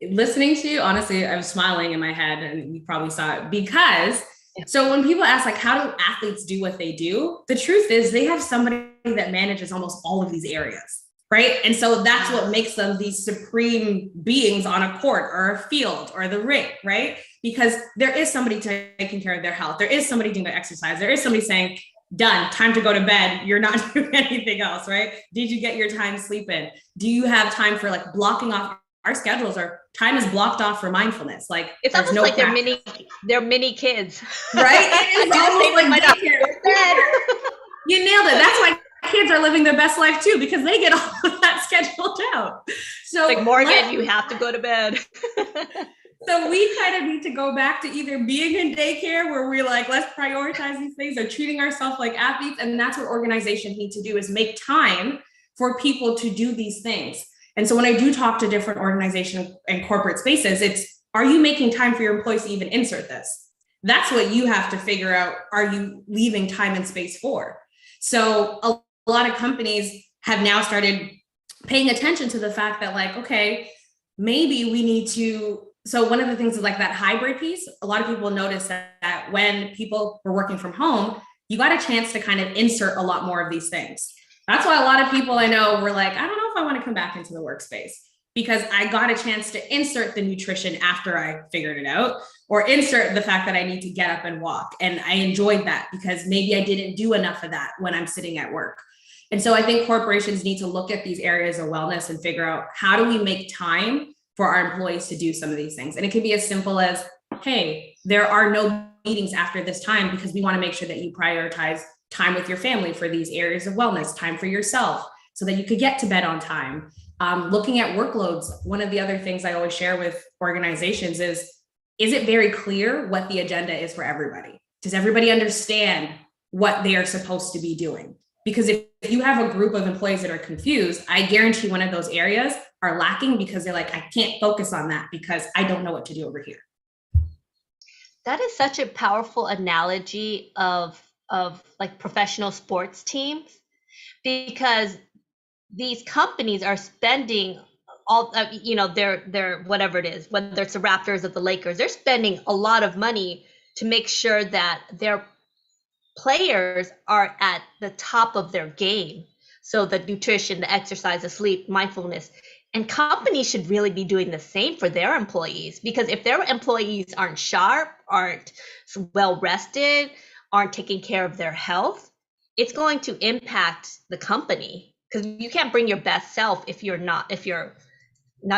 Listening to you, honestly, I was smiling in my head, and you probably saw it, because so when people ask like, how do athletes do what they do? The truth is they have somebody that manages almost all of these areas. Right. And so that's what makes them these supreme beings on a court or a field or the ring. Right. Because there is somebody taking care of their health. There is somebody doing their exercise. There is somebody saying, done, time to go to bed. You're not doing anything else. Right. Did you get your time sleep in? Do you have time for like blocking off? Our schedules are time is blocked off for mindfulness. Like it's almost like they're mini kids. Right. It is almost like daycare. You nailed it. That's why kids are living their best life too, because they get all of that scheduled out. So like, Morgan, you have to go to bed. So we kind of need to go back to either being in daycare where we're like, let's prioritize these things, or treating ourselves like athletes. And that's what organizations need to do, is make time for people to do these things. And so when I do talk to different organizations and corporate spaces, it's, are you making time for your employees to even insert this? That's what you have to figure out. Are you leaving time and space for? So a lot of companies have now started paying attention to the fact that like, okay, maybe we need to, so one of the things is like that hybrid piece. A lot of people notice that when people were working from home, you got a chance to kind of insert a lot more of these things. That's why a lot of people I know were like, I don't know if I want to come back into the workspace, because I got a chance to insert the nutrition after I figured it out, or insert the fact that I need to get up and walk. And I enjoyed that because maybe I didn't do enough of that when I'm sitting at work. And so I think corporations need to look at these areas of wellness and figure out, how do we make time for our employees to do some of these things? And it can be as simple as, hey, there are no meetings after this time because we want to make sure that you prioritize time with your family for these areas of wellness, time for yourself so that you could get to bed on time. Looking at workloads, one of the other things I always share with organizations is it very clear what the agenda is for everybody? Does everybody understand what they are supposed to be doing? Because if you have a group of employees that are confused, I guarantee one of those areas are lacking because they're like, I can't focus on that because I don't know what to do over here. That is such a powerful analogy of like professional sports teams, because these companies are spending all their whatever it is, whether it's the Raptors or the Lakers, they're spending a lot of money to make sure that their players are at the top of their game. So the nutrition, the exercise, the sleep, mindfulness. And companies should really be doing the same for their employees, because if their employees aren't sharp, aren't well rested, aren't taking care of their health, it's going to impact the company, because you can't bring your best self if you're not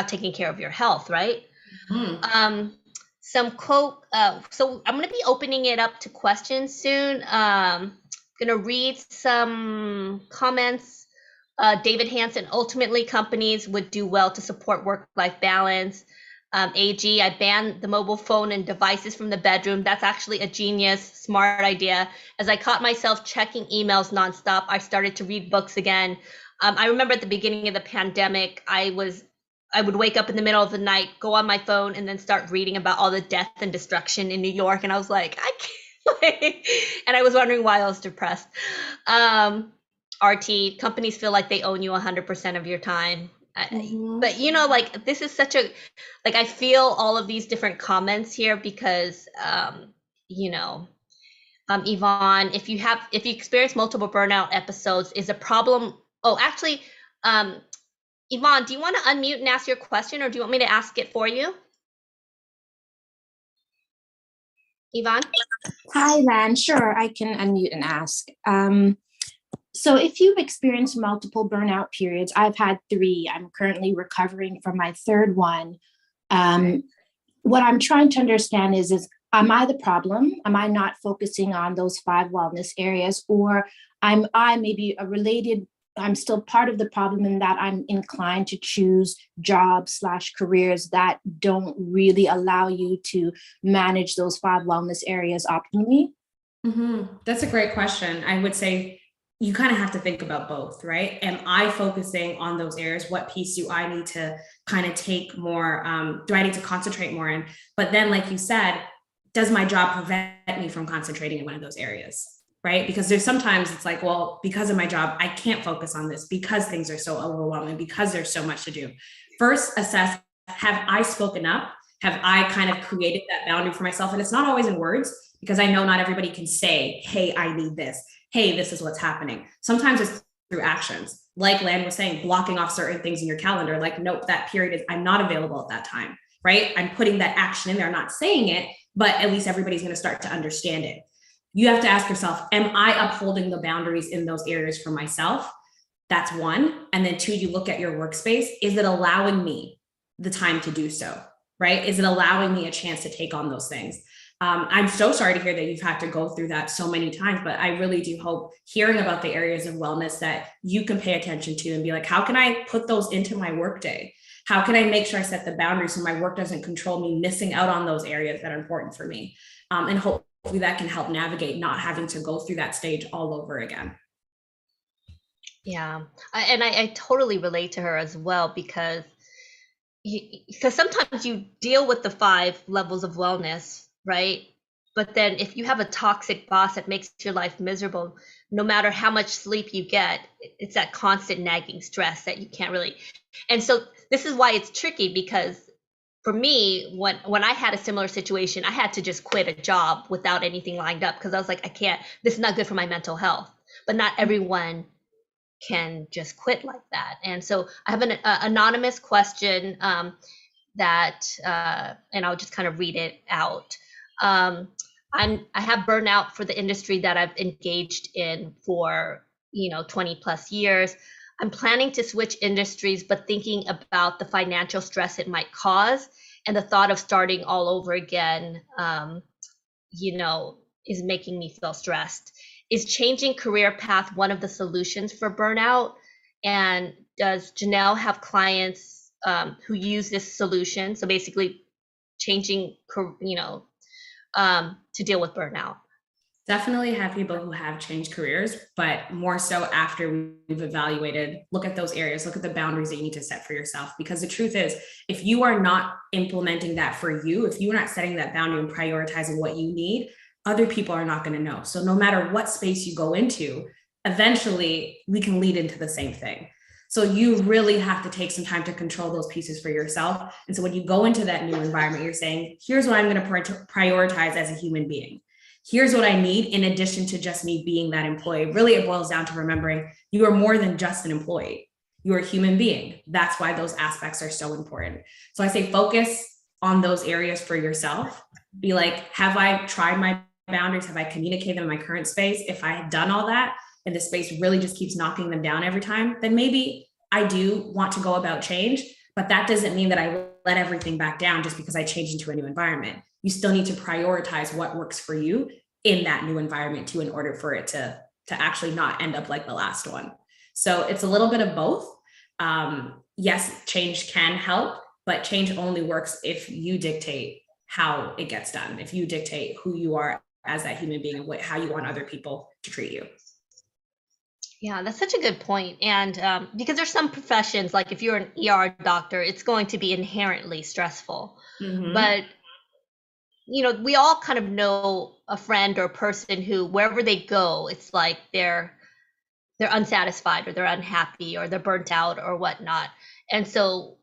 taking care of your health, right? Hmm. Some quote. So I'm going to be opening it up to questions soon. Going to read some comments. David Hansen, ultimately, companies would do well to support work-life balance. AG, I banned the mobile phone and devices from the bedroom. That's actually a genius, smart idea. As I caught myself checking emails nonstop, I started to read books again. I remember at the beginning of the pandemic, I would wake up in the middle of the night, go on my phone, and then start reading about all the death and destruction in New York. And I was like, I can't. And I was wondering why I was depressed. RT, companies feel like they own you 100% of your time. Mhm. But like this is such a, like, I feel all of these different comments here because, you know, Yvonne, if you experience multiple burnout episodes, is a problem. Oh, actually, um, Yvonne, do you want to unmute and ask your question, or do you want me to ask it for you? Yvonne? Hi, Lan. Sure, I can unmute and ask. So, if you've experienced multiple burnout periods, I've had three. I'm currently recovering from my third one. Um, what I'm trying to understand is am I the problem? Am I not focusing on those five wellness areas, or I maybe a related? I'm still part of the problem in that I'm inclined to choose jobs slash careers that don't really allow you to manage those five wellness areas optimally. That's a great question. I would say you kind of have to think about both, right? Am I focusing on those areas? What piece do I need to kind of take more? Do I need to concentrate more in? But then, like you said, does my job prevent me from concentrating in one of those areas? Right? Because there's sometimes it's like, well, because of my job, I can't focus on this because things are so overwhelming, because there's so much to do. First, assess, have I spoken up? Have I kind of created that boundary for myself? And it's not always in words, because I know not everybody can say, hey, I need this. Hey, this is what's happening. Sometimes it's through actions. Like Lan was saying, blocking off certain things in your calendar, like, nope, that period is, I'm not available at that time, right? I'm putting that action in there, I'm not saying it, but at least everybody's going to start to understand it. You have to ask yourself, am I upholding the boundaries in those areas for myself? That's one. And then two, you look at your workspace. Is it allowing me the time to do so? Right? Is it allowing me a chance to take on those things? I'm so sorry to hear that you've had to go through that so many times, but I really do hope, hearing about the areas of wellness that you can pay attention to and be like, how can I put those into my workday? How can I make sure I set the boundaries so my work doesn't control me missing out on those areas that are important for me? And hopefully that can help navigate not having to go through that stage all over again. Yeah, I totally relate to her as well, because sometimes you deal with the five levels of wellness, right? But then if you have a toxic boss that makes your life miserable, no matter how much sleep you get, it's that constant nagging stress that you can't really. And so this is why it's tricky, because for me, when I had a similar situation, I had to just quit a job without anything lined up, because I was like, I can't, this is not good for my mental health. But not everyone can just quit like that. And so I have an anonymous question, and I'll just kind of read it out. Um, I have burnout for the industry that I've engaged in for 20 plus years. I'm planning to switch industries, but thinking about the financial stress it might cause, and the thought of starting all over again, you know, is making me feel stressed. Is changing career path one of the solutions for burnout? And does Janelle have clients who use this solution? So basically, changing, to deal with burnout. Definitely have people who have changed careers, but more so after we've evaluated, look at those areas, look at the boundaries that you need to set for yourself. Because the truth is, if you are not implementing that for you, if you're not setting that boundary and prioritizing what you need, other people are not going to know. So no matter what space you go into, eventually we can lead into the same thing. So you really have to take some time to control those pieces for yourself. And so when you go into that new environment, you're saying, here's what I'm going to prioritize as a human being. Here's what I need in addition to just me being that employee. Really, it boils down to remembering you are more than just an employee. You're a human being. That's why those aspects are so important. So I say focus on those areas for yourself. Be like, have I tried my boundaries? Have I communicated them in my current space? If I had done all that and the space really just keeps knocking them down every time, then maybe I do want to go about change, but that doesn't mean that I let everything back down just because I changed into a new environment. You still need to prioritize what works for you in that new environment too, in order for it to actually not end up like the last one. So it's a little bit of both. Yes, change can help, but change only works if you dictate how it gets done, if you dictate who you are as that human being and how you want other people to treat you. Yeah, that's such a good point. And because there's some professions, like if you're an ER doctor, it's going to be inherently stressful. Mm-hmm. But, we all kind of know a friend or a person who, wherever they go, it's like they're unsatisfied or they're unhappy or they're burnt out or whatnot. And so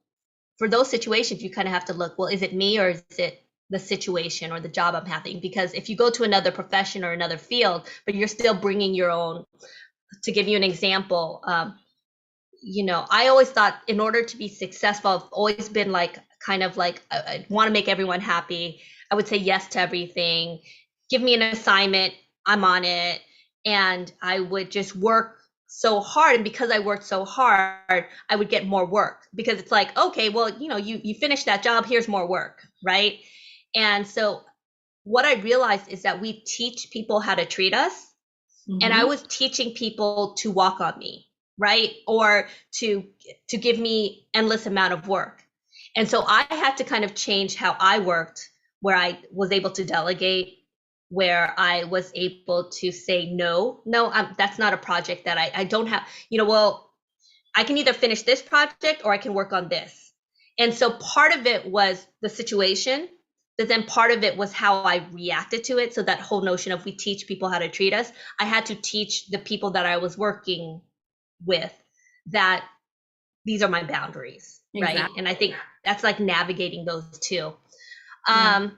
for those situations, you kind of have to look, well, is it me or is it the situation or the job I'm having? Because if you go to another profession or another field, but you're still bringing your own. To give you an example, I always thought in order to be successful, I've always been like, kind of like, I want to make everyone happy. I would say yes to everything. Give me an assignment, I'm on it. And I would just work so hard. And because I worked so hard, I would get more work because it's like, okay, well, you finished that job, here's more work, right? And so what I realized is that we teach people how to treat us. And I was teaching people to walk on me, right? Or to give me endless amount of work. And so I had to kind of change how I worked, where I was able to delegate, where I was able to say, no, that's not a project that I don't have, well, I can either finish this project or I can work on this. And so part of it was the situation, but then part of it was how I reacted to it. So that whole notion of we teach people how to treat us, I had to teach the people that I was working with that these are my boundaries, exactly. Right? And I think that's like navigating those two. Yeah.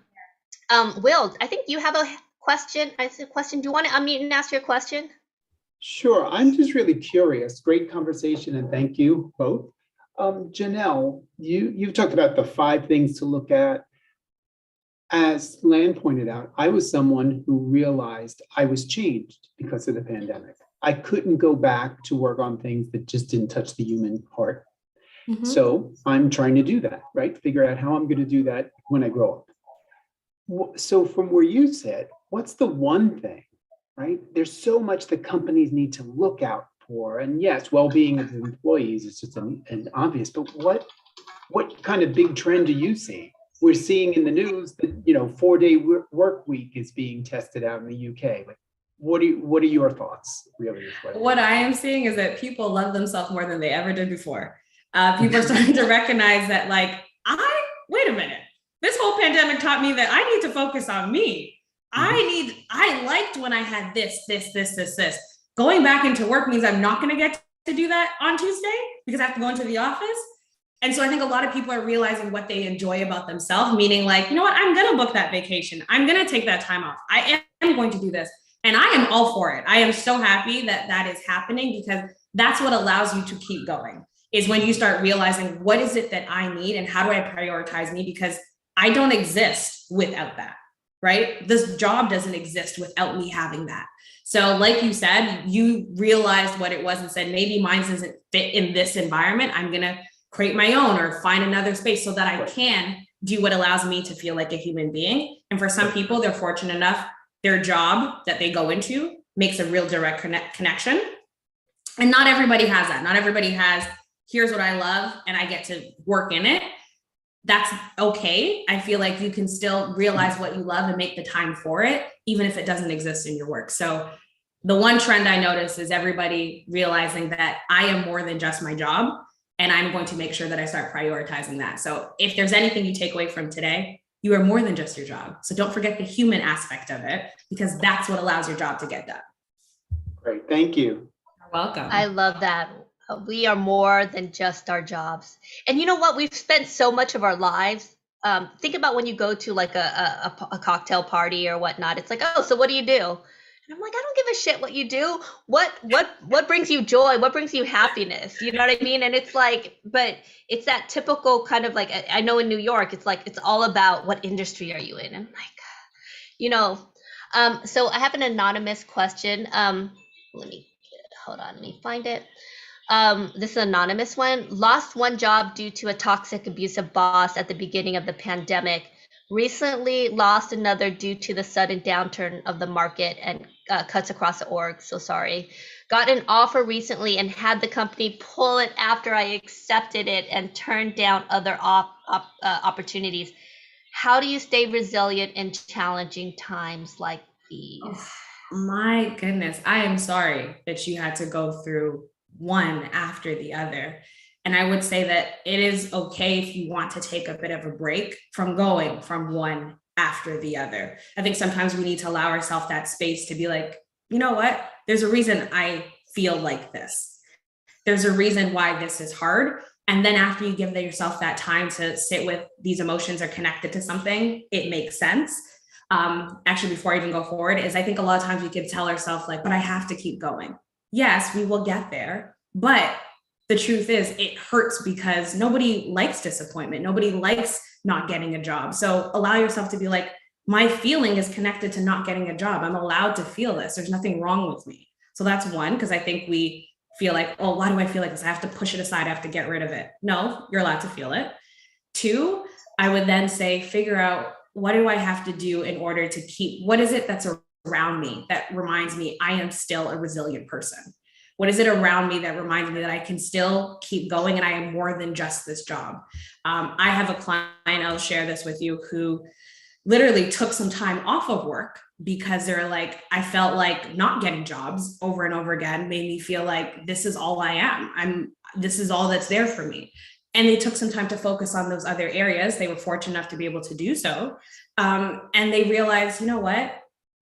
Will, I think you have a question. I said question. Do you want to unmute and ask your question? Sure. I'm just really curious. Great conversation, and thank you both. Janelle, you've talked about the 5 things to look at. As Lan pointed out, I was someone who realized I was changed because of the pandemic. I couldn't go back to work on things that just didn't touch the human heart. Mm-hmm. So I'm trying to do that, right? Figure out how I'm going to do that when I grow up. So from where you said, what's the one thing, right? There's so much that companies need to look out for. And yes, well-being of employees is just an obvious, but what kind of big trend do you see? We're seeing in the news that 4-day work week is being tested out in the UK. Like, what are your thoughts, really? What I am seeing is that people love themselves more than they ever did before. People are starting to recognize that, like, wait a minute. This whole pandemic taught me that I need to focus on me. Mm-hmm. I liked when I had this. Going back into work means I'm not going to get to do that on Tuesday because I have to go into the office. And so I think a lot of people are realizing what they enjoy about themselves, meaning like, you know what, I'm going to book that vacation. I'm going to take that time off. I am going to do this. And I am all for it. I am so happy that that is happening because that's what allows you to keep going, is when you start realizing what is it that I need and how do I prioritize me, because I don't exist without that, right? This job doesn't exist without me having that. So like you said, you realized what it was and said, maybe mine doesn't fit in this environment. I'm going to create my own or find another space so that I can do what allows me to feel like a human being. And for some people, they're fortunate enough, their job that they go into makes a real direct connection. And not everybody has that. Not everybody has, here's what I love and I get to work in it. that's okay. I feel like you can still realize what you love and make the time for it, even if it doesn't exist in your work. So the one trend I notice is everybody realizing that I am more than just my job. And I'm going to make sure that I start prioritizing that. So if there's anything you take away from today, you are more than just your job. So don't forget the human aspect of it, because that's what allows your job to get done. Great, thank you. You're welcome. I love that. We are more than just our jobs. And you know what? We've spent so much of our lives. Think about when you go to like a cocktail party or whatnot. It's like, oh, so what do you do? And I'm like, I don't give a shit what you do. What brings you joy? What brings you happiness? You know what I mean? And it's like, but it's that typical kind of like, I know in New York, it's like, it's all about what industry are you in? And like, you know, so I have an anonymous question. Let me hold on, let me find it. This is an anonymous one. Lost one job due to a toxic, abusive boss at the beginning of the pandemic. Recently lost another due to the sudden downturn of the market and cuts across the org. So sorry. Got an offer recently and had the company pull it after I accepted it and turned down other opportunities. How do you stay resilient in challenging times like these? Oh, my goodness. I am sorry that you had to go through one after the other. And I would say that it is okay if you want to take a bit of a break from going from one after the other. I think sometimes we need to allow ourselves that space to be like, you know what? There's a reason I feel like this. There's a reason why this is hard. And then after you give yourself that time to sit with these emotions are connected to something, it makes sense. Actually, before I even go forward, is I think a lot of times we can tell ourselves like, but I have to keep going. Yes, we will get there. But the truth is it hurts because nobody likes disappointment. Nobody likes not getting a job. So allow yourself to be like, my feeling is connected to not getting a job. I'm allowed to feel this. There's nothing wrong with me. So that's one, because I think we feel like, oh, why do I feel like this? I have to push it aside. I have to get rid of it. No, you're allowed to feel it. Two, I would then say, figure out what do I have to do in order to keep, what is it that's around me that reminds me I am still a resilient person? What is it around me that reminds me that I can still keep going and I am more than just this job? I have a client, I'll share this with you, who literally took some time off of work because they're like, I felt like not getting jobs over and over again made me feel like this is all I am. This is all that's there for me. And they took some time to focus on those other areas. They were fortunate enough to be able to do so. And they realized, you know what?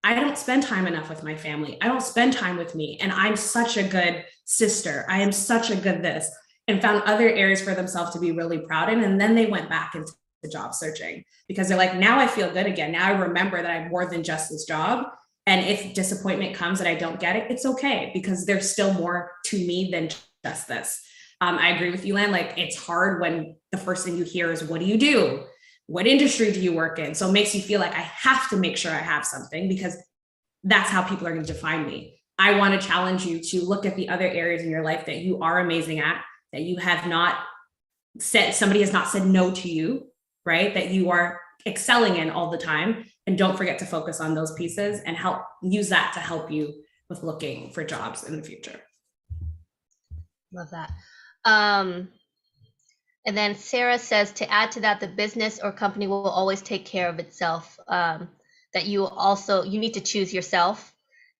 I don't spend time enough with my family. I don't spend time with me. And I'm such a good sister. I am such a good this, and found other areas for themselves to be really proud in. And then they went back into the job searching because they're like, now I feel good again. Now I remember that I'm more than just this job. And if disappointment comes that I don't get it, it's okay, because there's still more to me than just this. I agree with you, Lan. Like, it's hard when the first thing you hear is, what do you do? What industry do you work in? So it makes you feel like I have to make sure I have something, because that's how people are going to define me. I want to challenge you to look at the other areas in your life that you are amazing at, that you have not said, somebody has not said no to you, right? That you are excelling in all the time. And don't forget to focus on those pieces and help use that to help you with looking for jobs in the future. Love that. And then Sarah says, to add to that, the business or company will always take care of itself. That you need to choose yourself.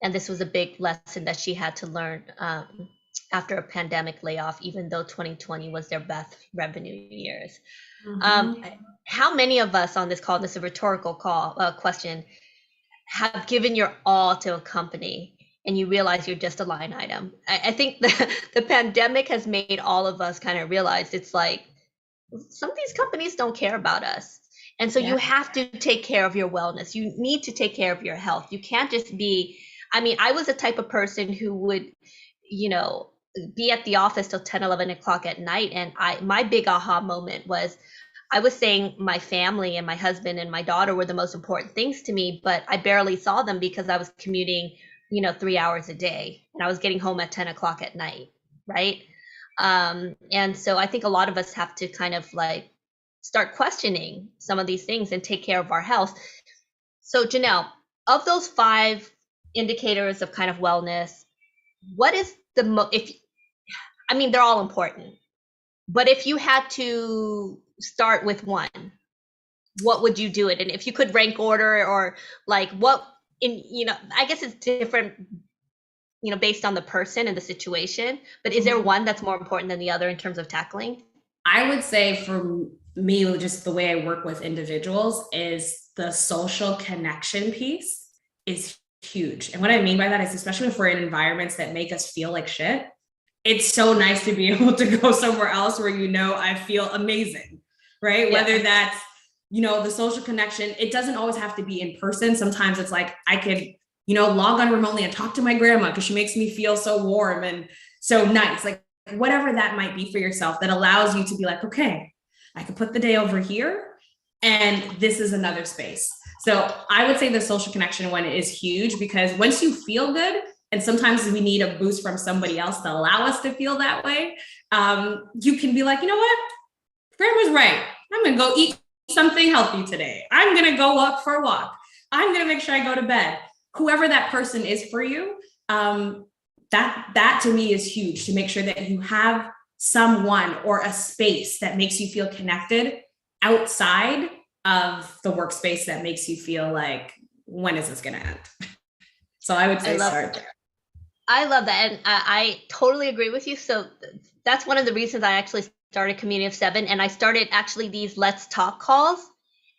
And this was a big lesson that she had to learn after a pandemic layoff, even though 2020 was their best revenue years. Mm-hmm. How many of us on this call, this is a rhetorical question, have given your all to a company and you realize you're just a line item? I think the pandemic has made all of us kind of realize it's like, some of these companies don't care about us. And so you have to take care of your wellness. You need to take care of your health. You can't just be, I was the type of person who would, be at the office till 10, 11 o'clock at night. And my big aha moment was, I was saying my family and my husband and my daughter were the most important things to me, but I barely saw them because I was commuting, 3 hours a day, and I was getting home at 10 o'clock at night. Right. And so I think a lot of us have to kind of like start questioning some of these things and take care of our health. So Janelle, of those 5 indicators of kind of wellness, what is they're all important, But if you had to start with one, what would you do it? And if you could rank order, or like what in, I guess it's different, based on the person and the situation, but is there one that's more important than the other in terms of tackling? I would say for me, just the way I work with individuals is the social connection piece is huge. And what I mean by that is, especially if we're in environments that make us feel like shit, it's so nice to be able to go somewhere else where, I feel amazing, right? Yeah. Whether that's, the social connection, it doesn't always have to be in person. Sometimes it's like, I could, log on remotely and talk to my grandma because she makes me feel so warm and so nice. Like whatever that might be for yourself that allows you to be like, okay, I could put the day over here and this is another space. So I would say the social connection one is huge, because once you feel good, and sometimes we need a boost from somebody else to allow us to feel that way, you can be like, you know what? Grandma's right. I'm going to go eat something healthy today. I'm going to go up for a walk. I'm going to make sure I go to bed. Whoever that person is for you, that to me is huge, to make sure that you have someone or a space that makes you feel connected outside of the workspace that makes you feel like, when is this going to end? So I would say start there. I love that. And I totally agree with you. So that's one of the reasons I actually started Community of Seven. And I started actually these Let's Talk calls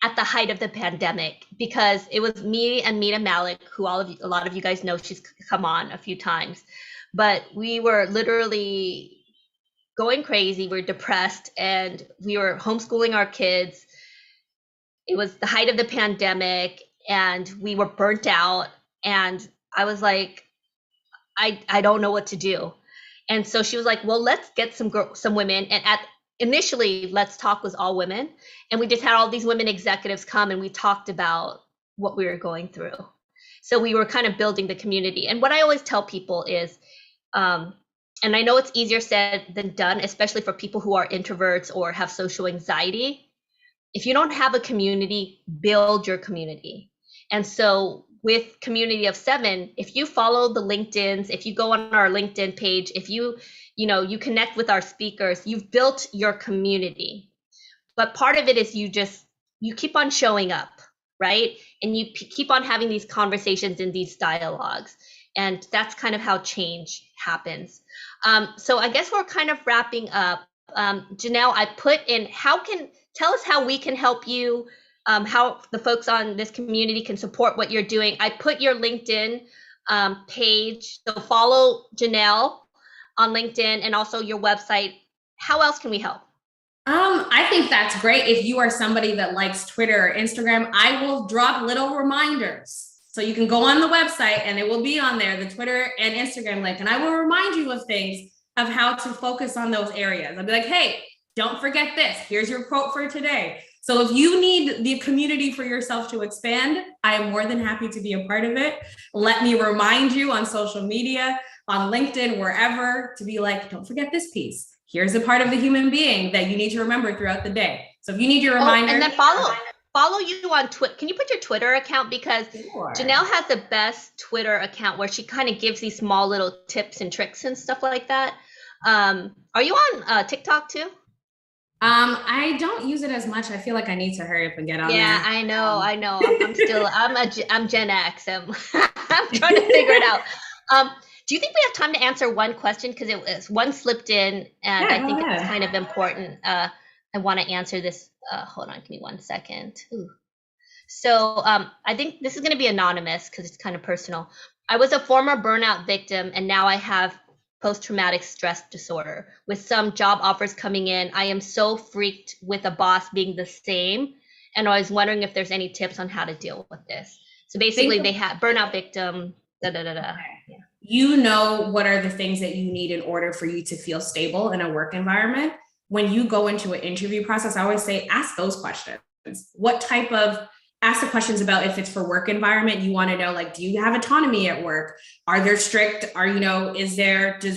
at the height of the pandemic, because it was me and Mina Malik, who a lot of you guys know, she's come on a few times, but we were literally going crazy. We were depressed and we were homeschooling our kids. It was the height of the pandemic and we were burnt out. And I was like, I don't know what to do. And so she was like, well, let's get some women. And initially, Let's Talk was all women. And we just had all these women executives come and we talked about what we were going through. So we were kind of building the community. And what I always tell people is, and I know it's easier said than done, especially for people who are introverts or have social anxiety. If you don't have a community, build your community. And so with Community of Seven, if you follow the LinkedIns, if you go on our LinkedIn page, if you connect with our speakers, you've built your community. But part of it is you keep on showing up, right? And you keep on having these conversations and these dialogues. And that's kind of how change happens. So I guess we're kind of wrapping up. Janelle, I put in, tell us how we can help you, how the folks on this community can support what you're doing. I put your LinkedIn page, so follow Janelle on LinkedIn and also your website. How else can we help? I think that's great. If you are somebody that likes Twitter or Instagram, I will drop little reminders. So you can go on the website and it will be on there, the Twitter and Instagram link. And I will remind you of things, of how to focus on those areas. I'll be like, hey, don't forget this. Here's your quote for today. So if you need the community for yourself to expand, I am more than happy to be a part of it. Let me remind you on social media, on LinkedIn, wherever, to be like, don't forget this piece. Here's a part of the human being that you need to remember throughout the day. So if you need your reminder. And then follow you on Twitter. Can you put your Twitter account? Because sure. Janelle has the best Twitter account where she kind of gives these small little tips and tricks and stuff like that. Are you on TikTok too? I don't use it as much. I feel like I need to hurry up and get on there. Yeah, I know. I'm Gen X. I'm trying to figure it out. Do you think we have time to answer one question? Because it was one slipped in, and I think it's kind of important. I want to answer this. Hold on, give me 1 second. Ooh. So I think this is going to be anonymous because it's kind of personal. I was a former burnout victim, and now I have post-traumatic stress disorder. With some job offers coming in, I am so freaked with a boss being the same, and I was wondering if there's any tips on how to deal with this. So basically, they have burnout victim. Okay. Yeah. You know what are the things that you need in order for you to feel stable in a work environment. When you go into an interview process, I always say, ask those questions. Ask the questions about if it's for work environment, you want to know, like, do you have autonomy at work? Are there does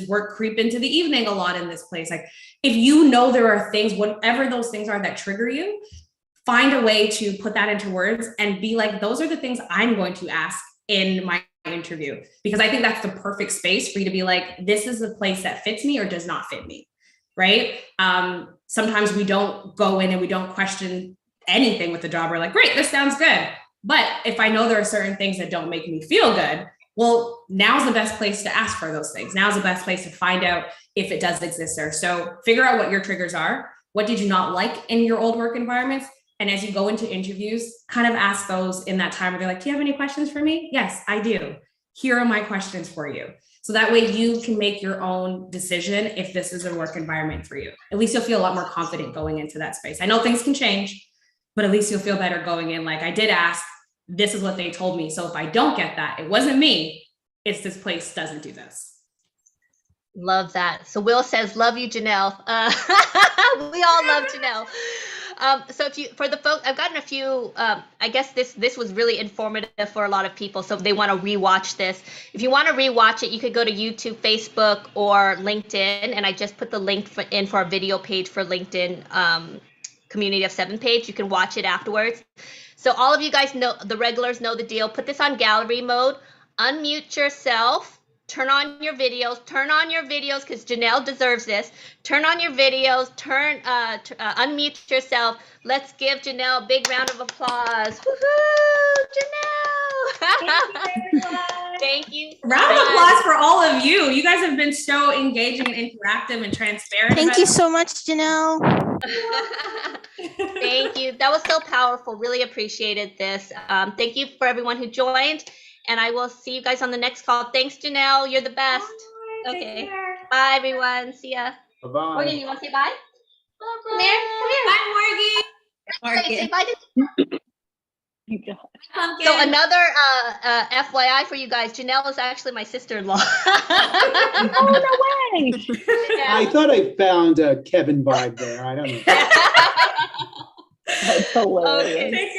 work creep into the evening a lot in this place? Like, if you know there are things, whatever those things are that trigger you, find a way to put that into words and be like, those are the things I'm going to ask in my interview, because I think that's the perfect space for you to be like, this is a place that fits me or does not fit me. right? Sometimes we don't go in and we don't question anything with the job. We're like, great, this sounds good. But if I know there are certain things that don't make me feel good, well, now's the best place to ask for those things. Now's the best place to find out if it does exist there. So figure out what your triggers are. What did you not like in your old work environments? And as you go into interviews, kind of ask those in that time where they're like, do you have any questions for me? Yes, I do. Here are my questions for you. So that way you can make your own decision if this is a work environment for you. At least you'll feel a lot more confident going into that space. I know things can change, but at least you'll feel better going in. Like, I did ask, this is what they told me. So if I don't get that, it wasn't me, it's this place doesn't do this. Love that. So Will says, love you, Janelle. We all love Janelle. So if you, for the folks, I've gotten a few, I guess this was really informative for a lot of people. So if they want to rewatch this, if you want to rewatch it, you could go to YouTube, Facebook, or LinkedIn. And I just put the link in for our video page for LinkedIn, Community of 7 page. You can watch it afterwards. So all of you guys know, the regulars know the deal. Put this on gallery mode, unmute yourself, turn on your videos because Janelle deserves this. Turn on your videos, unmute yourself. Let's give Janelle a big round of applause. Woohoo, Janelle! Thank you. Round of applause for all of you. You guys have been so engaging and interactive and transparent. Thank you so much, Janelle. Thank you. That was so powerful. Really appreciated this. Thank you for everyone who joined. And I will see you guys on the next call. Thanks, Janelle. You're the best. Bye, Okay. Bye, everyone. See ya. Bye-bye. Morgan, you want to say bye? Come here. Bye, Morgan. Say bye to Pumpkin. So another FYI for you guys, Janelle is actually my sister-in-law. Oh, no way. I thought I found a Kevin vibe there. I don't know. That's hilarious. Okay. Take care.